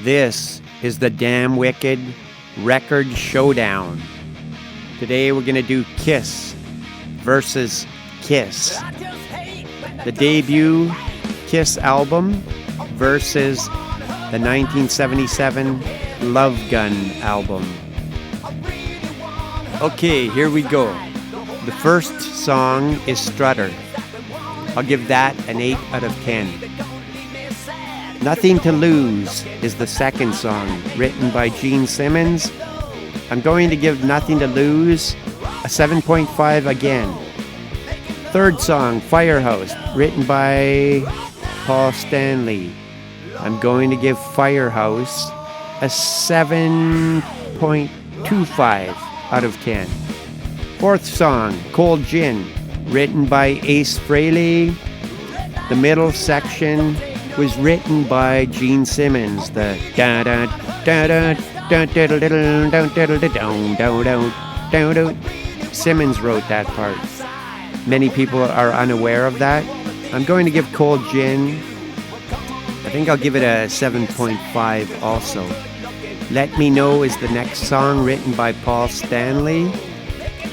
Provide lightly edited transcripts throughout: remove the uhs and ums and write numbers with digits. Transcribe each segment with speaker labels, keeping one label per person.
Speaker 1: This is the Damn Wicked Record Showdown. Today we're going to do Kiss versus Kiss. The debut Kiss album versus the 1977 Love Gun album. Okay, here we go. The first song is Strutter. I'll give that an 8 out of 10. Nothing to Lose is the second song, written by Gene Simmons. I'm going to give Nothing to Lose a 7.5 again. Third song, Firehouse, written by Paul Stanley. I'm going to give Firehouse a 7.25 out of 10. Fourth song, Cold Gin, written by Ace Frehley. The middle section was written by Gene Simmons. The da da da da da da da da da. Simmons wrote that part. Many people are unaware of that. I'm going to give Cold Gin, I think I'll give it a 7.5 also. Let Me Know is the next song, written by Paul Stanley.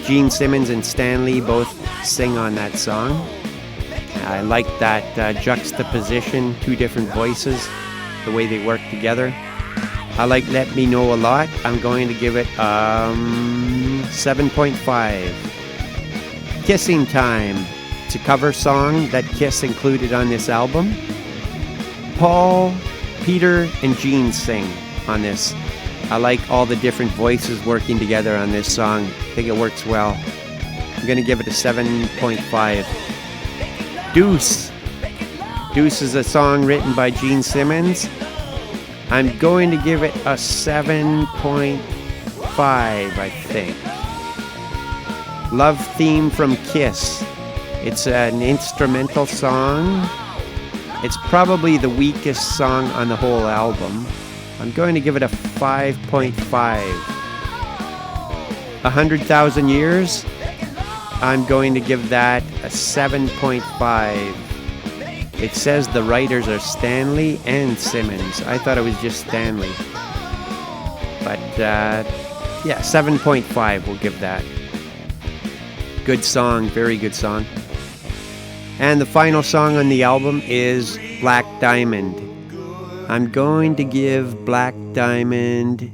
Speaker 1: Gene Simmons and Stanley both sing on that song. I like that juxtaposition, two different voices, the way they work together. I like Let Me Know a lot. I'm going to give it 7.5. Kissing Time. It's a cover song that Kiss included on this album. Paul, Peter, and Gene sing on this. I like all the different voices working together on this song. I think it works well. I'm going to give it a 7.5. Deuce. Deuce is a song written by Gene Simmons. I'm going to give it a 7.5, I think. Love Theme from Kiss. It's an instrumental song. It's probably the weakest song on the whole album. I'm going to give it a 5.5. 100,000 Years. I'm going to give that a 7.5. It says the writers are Stanley and Simmons. I thought it was just Stanley. But, yeah, 7.5 we'll give that. Good song, very good song. And the final song on the album is Black Diamond. I'm going to give Black Diamond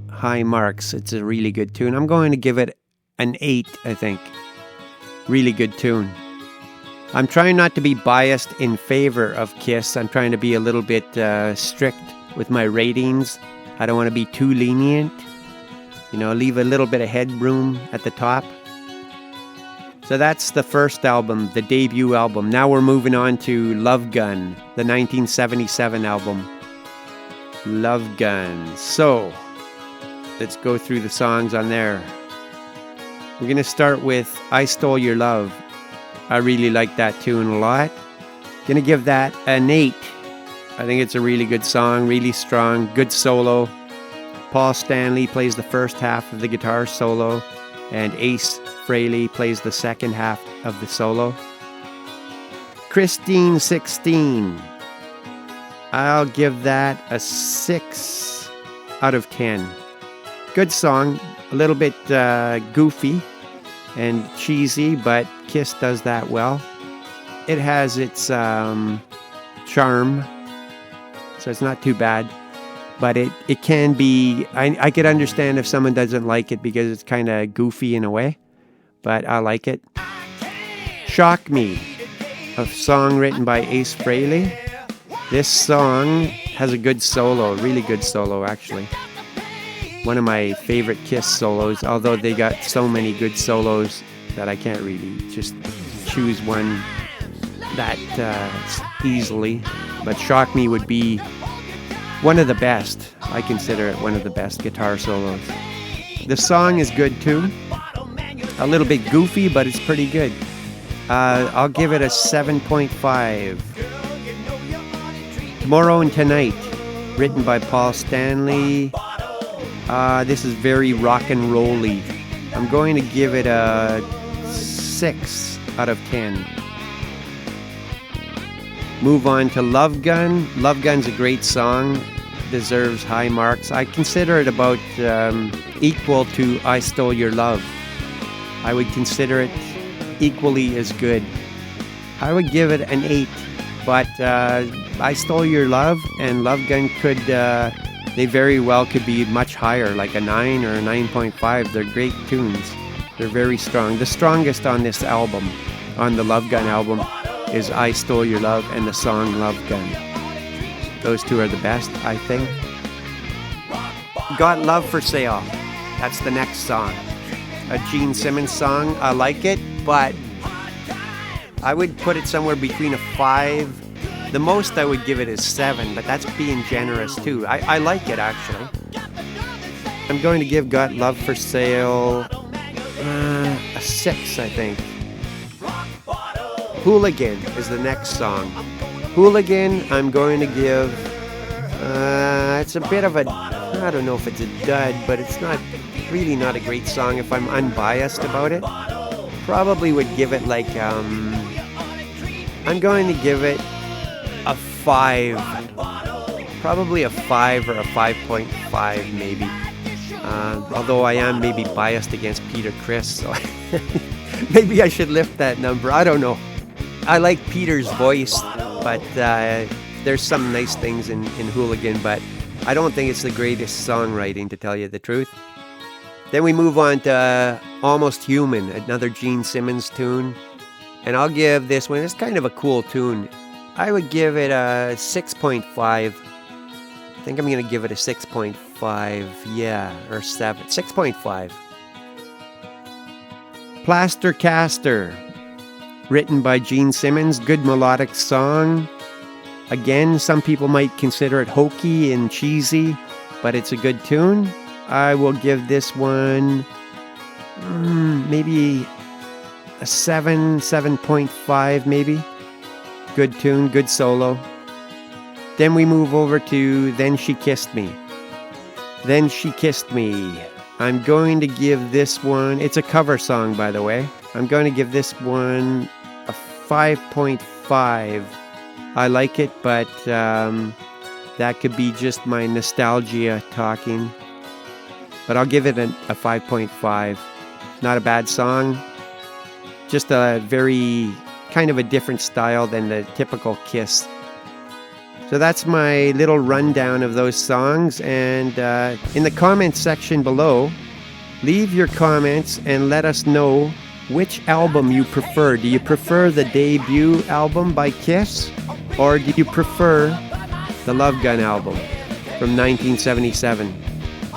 Speaker 1: high marks. It's a really good tune. I'm going to give it an 8, I think. Really good tune. I'm trying not to be biased in favor of Kiss. I'm trying to be a little bit strict with my ratings. I don't want to be too lenient. You know, leave a little bit of headroom at the top. So that's the first album, the debut album. Now we're moving on to Love Gun, the 1977 album. Love Gun. So, let's go through the songs on there. We're going to start with I Stole Your Love. I really like that tune a lot. Going to give that an 8. I think it's a really good song, really strong, good solo. Paul Stanley plays the first half of the guitar solo, and Ace Frehley plays the second half of the solo. Christine 16. I'll give that a 6 out of 10. Good song, a little bit goofy and cheesy, but Kiss does that well. It has its charm, so it's not too bad. But it can be, I could understand if someone doesn't like it because it's kind of goofy in a way. But I like it. Shock Me, a song written by Ace Frehley. This song has a good solo, really good solo actually. One of my favorite Kiss solos, although they got so many good solos that I can't really just choose one that easily. But Shock Me would be one of the best. I consider it one of the best guitar solos. The song is good too. A little bit goofy, but it's pretty good. I'll give it a 7.5. Tomorrow and Tonight, written by Paul Stanley. This is very rock and roll-y. I'm going to give it a 6 out of 10. Move on to Love Gun. Love Gun's a great song. deserves high marks. I consider it about equal to I Stole Your Love. I would consider it equally as good. I would give it an 8, but I Stole Your Love and Love Gun could, they very well could be much higher, like a 9 or a 9.5. They're great tunes. They're very strong. The strongest on this album, on the Love Gun album, is I Stole Your Love and the song Love Gun. Those two are the best, I think. Got Love for Sale. That's the next song. A Gene Simmons song. I like it, but I would put it somewhere between a 5. The most I would give it is 7, but that's being generous too. I like it, actually. I'm going to give Got Love for Sale a 6, I think. Hooligan is the next song. Hooligan, I'm going to give, it's a bit of a, I don't know if it's a dud, but it's really not a great song if I'm unbiased about it. Probably would give it like, I'm going to give it a 5. Probably a 5 or a 5.5 maybe. Although I am maybe biased against Peter Criss, so maybe I should lift that number. I don't know. I like Peter's voice, but there's some nice things in Hooligan, but I don't think it's the greatest songwriting, to tell you the truth. Then we move on to Almost Human, another Gene Simmons tune. And I'll give this one, it's kind of a cool tune. I would give it a 6.5. I think I'm going to give it a 6.5, yeah, or 7. 6.5. Plaster Caster, written by Gene Simmons, good melodic song. Again, some people might consider it hokey and cheesy, but it's a good tune. I will give this one maybe a 7, 7.5 maybe. Good tune, good solo. Then we move over to Then She Kissed Me. Then She Kissed Me. I'm going to give this one, it's a cover song by the way. I'm going to give this one a 5.5. I like it, but that could be just my nostalgia talking. But I'll give it a 5.5. Not a bad song. Just a very kind of a different style than the typical Kiss. So that's my little rundown of those songs. And in the comments section below, leave your comments and let us know which album you prefer. Do you prefer the debut album by Kiss? Or do you prefer the Love Gun album from 1977?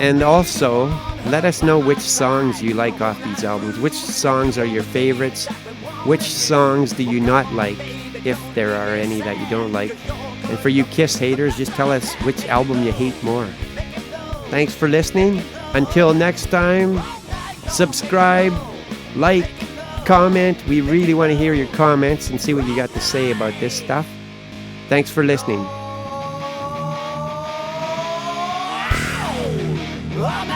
Speaker 1: And also, let us know which songs you like off these albums. Which songs are your favorites? Which songs do you not like, if there are any that you don't like? And for you Kiss haters, just tell us which album you hate more. Thanks for listening. Until next time, subscribe, like, comment. We really want to hear your comments and see what you got to say about this stuff. Thanks for listening.
Speaker 2: Oh,